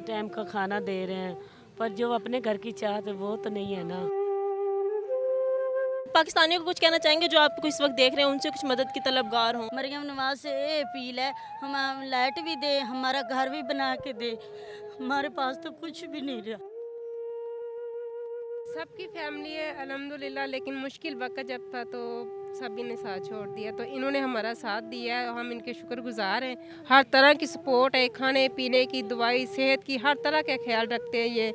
Time का खाना दे रहे हैं, पर जो अपने घर की चाहत है वो तो नहीं है ना। पाकिस्तानियों को कुछ कहना चाहेंगे जो आपको इस वक्त देख रहे हैं, उनसे कुछ मदद की तलबगार हों? मरियम नवाज से ये अपील है, हम लाइट भी दे, हमारा घर भी बना के दे, हमारे पास तो कुछ भी नहीं रहा। सबकी फैमिली है अल्हम्दुलिल्लाह, लेकिन मुश्किल वक्त जब था तो सभी ने साथ छोड़ दिया, तो इन्होंने हमारा साथ दिया है, हम इनके शुक्रगुजार हैं। हर तरह की सपोर्ट है, खाने पीने की, दवाई, सेहत की, हर तरह का ख्याल रखते हैं ये।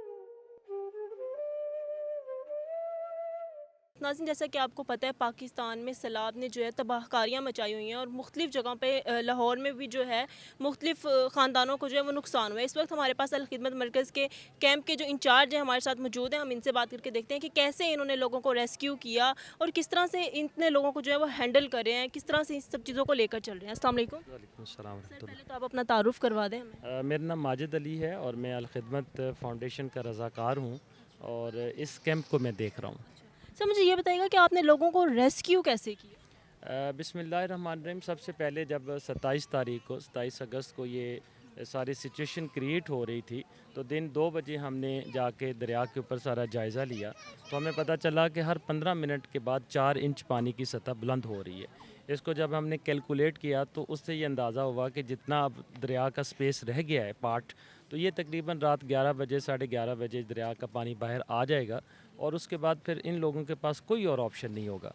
नाज़रीन, जैसा कि आपको पता है पाकिस्तान में सैलाब ने जो है तबाहकारियाँ मचाई हुई हैं और मुख्तलिफ़ जगहों पे लाहौर में भी जो है मुख्तलिफ़ ख़ानदानों को जो है वो नुकसान हुआ है। इस वक्त हमारे पास अल खिदमत मरकज़ के कैंप के जो इंचार्ज हैं हमारे साथ मौजूद हैं। हम इनसे बात करके देखते हैं कि कैसे इन्होंने लोगों को रेस्क्यू किया और किस तरह से इतने लोगों को जो है वो हैंडल कर रहे हैं, किस तरह से इन सब चीज़ों को लेकर चल रहे हैं। अस्सलाम वालेकुम। वालेकुम अस्सलाम सर, रहमतुल्लाह। पहले तो आप अपना तारुफ़ करवा दें हमें। मेरा नाम माजिद अली है और मैं अल खिदमत फ़ाउंडेशन का रज़ाकार हूँ और इस कैंप को मैं देख रहा हूँ। सर, मुझे ये बताइएगा कि आपने लोगों को रेस्क्यू कैसे किया? बिस्मिल्लाहिर्रहमानिर्रहीम। सबसे पहले जब 27 अगस्त को ये सारी सिचुएशन क्रिएट हो रही थी तो दिन 2 बजे हमने जाके दरिया के ऊपर सारा जायज़ा लिया, तो हमें पता चला कि हर 15 मिनट के बाद 4 इंच पानी की सतह बुलंद हो रही है। इसको जब हमने कैलकुलेट किया तो उससे ये अंदाज़ा हुआ कि जितना अब दरिया का स्पेस रह गया है पार्ट, तो ये तकरीबन रात 11 बजे 11:30 बजे दरिया का पानी बाहर आ जाएगा और उसके बाद फिर इन लोगों के पास कोई और ऑप्शन नहीं होगा।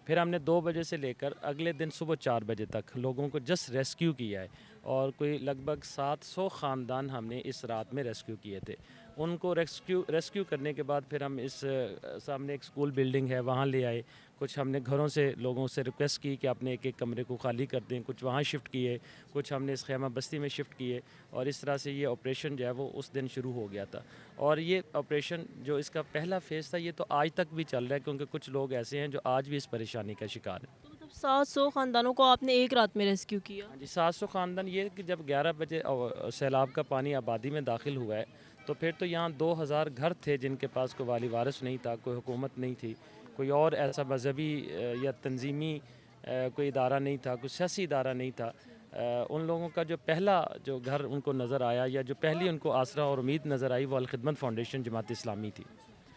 फिर हमने 2 बजे से लेकर अगले दिन सुबह 4 बजे तक लोगों को जस्ट रेस्क्यू किया है और कोई लगभग 700 ख़ानदान हमने इस रात में रेस्क्यू किए थे। उनको रेस्क्यू करने के बाद फिर हम इस सामने एक स्कूल बिल्डिंग है वहाँ ले आए। कुछ हमने घरों से लोगों से रिक्वेस्ट की कि अपने एक एक कमरे को खाली कर दें, कुछ वहाँ शिफ्ट किए, कुछ हमने इस खैमा बस्ती में शिफ्ट किए और इस तरह से ये ऑपरेशन जो है वो उस दिन शुरू हो गया था। और ये ऑपरेशन जो इसका पहला फ़ेज़ था ये तो आज तक भी चल रहा है, क्योंकि कुछ लोग ऐसे हैं जो आज भी इस परेशानी का शिकार हैं। तो मतलब 700 ख़ानदानों को आपने एक रात में रेस्क्यू किया? हाँ जी, 700 ख़ानदान। ये कि जब 11 बजे सैलाब का पानी आबादी में दाखिल हुआ है तो फिर तो यहाँ 2000 घर थे जिनके पास कोई वाली वारिस नहीं था, कोई हुकूमत नहीं थी, कोई और ऐसा मजहबी या तंजीमी कोई इदारा नहीं था, कोई सियासी इदारा नहीं था। उन लोगों का जो पहला जो घर उनको नज़र आया या जो पहली उनको आसरा और उम्मीद नज़र आई वो अल खिदमत फ़ाउंडेशन जमात इस्लामी थी।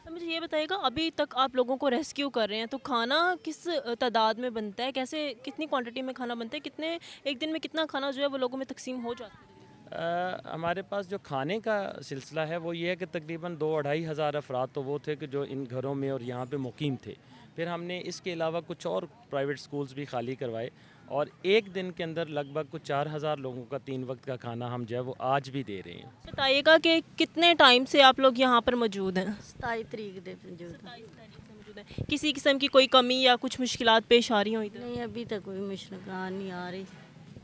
अब मुझे ये बताइएगा, अभी तक आप लोगों को रेस्क्यू कर रहे हैं तो खाना किस तादाद में बनता है, कैसे कितनी क्वांटिटी में खाना बनता है, कितने एक दिन में कितना खाना जो है वो लोगों में तकसीम हो जाता है? हमारे पास जो खाने का सिलसिला है वो ये है कि तकरीबन 2-2.5 हज़ार अफराद तो वो थे कि जो इन घरों में और यहाँ पे मुकीम थे। फिर हमने इसके अलावा कुछ और प्राइवेट स्कूल्स भी खाली करवाए और एक दिन के अंदर लगभग कुछ 4000 लोगों का 3 वक्त का खाना हम जो है वो आज भी दे रहे हैं। बताइएगा कि कितने टाइम से आप लोग यहाँ पर मौजूद हैं? 27 तरीक दे मौजूद हैं। 27 तारीख से मौजूद हैं। किसी किस्म की कोई कमी या कुछ मुश्किलात पेश आ रही हो इधर? नहीं, अभी तक कोई मुश्किल नहीं आ रही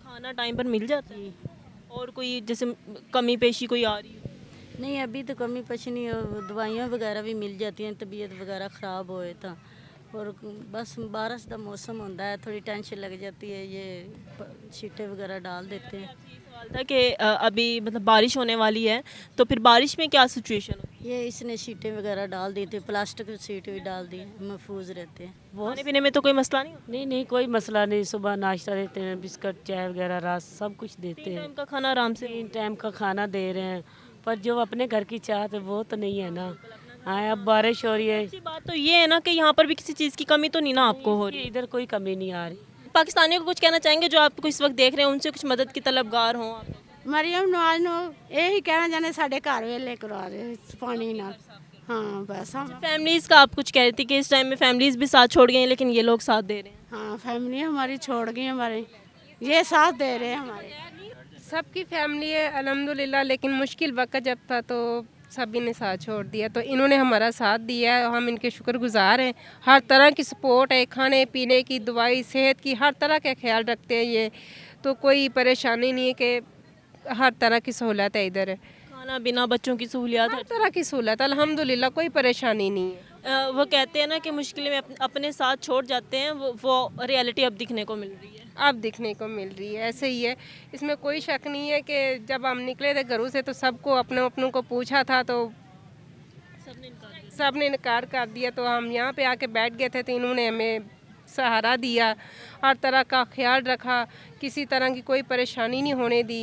खाना टाइम पर मिल जाता है जी। और कोई जैसे कमी पेशी कोई आ रही हो? नहीं, अभी तो कमी पछ नहीं, दवाइयाँ वगैरह भी मिल जाती हैं, तबीयत वगैरह ख़राब होए तो। और बस बारिश का मौसम होता है, थोड़ी टेंशन लग जाती है, ये शीटें वगैरह डाल देते हैं। ये सवाल था कि अभी मतलब बारिश होने वाली है तो फिर बारिश में क्या सिचुएशन है? ये इसने शीटें वगैरह डाल दी थी, प्लास्टिक की शीट भी डाल दी, महफूज रहते हैं। खाने पीने में तो कोई मसला नहीं होता? नहीं नहीं, कोई मसला नहीं। सुबह नाश्ता देते हैं, बिस्कुट चाय वगैरह रात सब कुछ देते 3 हैं। टाइम का खाना आराम से? 3 टाइम का खाना दे रहे हैं, पर जो अपने घर की चाहत है वो तो नहीं है ना। हाँ, अब बारिश हो रही है, अच्छी बात तो ये है ना कि यहाँ पर भी किसी चीज़ की कमी तो नहीं ना आपको हो रही? इधर कोई कमी नहीं आ रही। पाकिस्तानियों को कुछ कहना चाहेंगे जो आपको इस वक्त देख रहे हैं, उनसे कुछ मदद की तलबगार हों आप? ਮਰੀਮ ਨਵਾਜ਼ ਨੂੰ ਇਹੀ ਕਹਿਣਾ ਚਾਹੁੰਦੇ ਸਾਡੇ ਘਰ ਵੇਲੇ ਕਰਵਾ ਦੇ ਪਾਣੀ ਨਾਲ। हाँ बस हम फैमिलीज़ का आप कुछ कह रही थी कि इस टाइम में फैमिलीज़ भी साथ छोड़ गई हैं लेकिन ये लोग साथ दे रहे हैं। हाँ फैमिली हमारी छोड़ गई, हमारे ये साथ दे रहे हैं हमारे। सबकी फैमिली है अल्हम्दुलिल्लाह, लेकिन मुश्किल वक्त जब था तो सभी ने साथ छोड़ दिया, तो इन्होंने हमारा साथ दिया है, हम इनके शुक्रगुजार हैं। हर तरह की सपोर्ट है, खाने पीने की, दवाई, सेहत की, हर तरह का ख्याल रखते हैं ये, तो कोई परेशानी नहीं है कि हर तरह की सहूलत है इधर। खाना बिना बच्चों की सहूलियात हर तरह की सहूलत अल्हम्दुलिल्लाह, कोई परेशानी नहीं है। वो कहते हैं ना कि मुश्किलें में अपने साथ छोड़ जाते हैं, वो रियलिटी अब दिखने को मिल रही है। अब दिखने को मिल रही है, ऐसे ही है, इसमें कोई शक नहीं है कि जब हम निकले थे घरों से तो सबको अपनों को पूछा था तो सब ने इनकार कर दिया, तो हम यहाँ पे आके बैठ गए थे, तो इन्होंने हमें सहारा दिया, हर तरह का ख्याल रखा, किसी तरह की कोई परेशानी नहीं होने दी।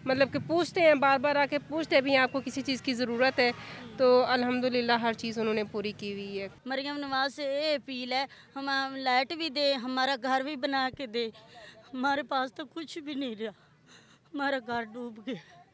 मतलब कि पूछते हैं, बार बार आके पूछते भी हैं आपको किसी चीज़ की ज़रूरत है, तो अल्हम्दुलिल्लाह हर चीज़ उन्होंने पूरी की हुई है। मरियम नवाज से ये अपील है, हम लाइट भी दे, हमारा घर भी बना के दे। हमारे पास तो कुछ भी नहीं रहा, हमारा घर डूब गया।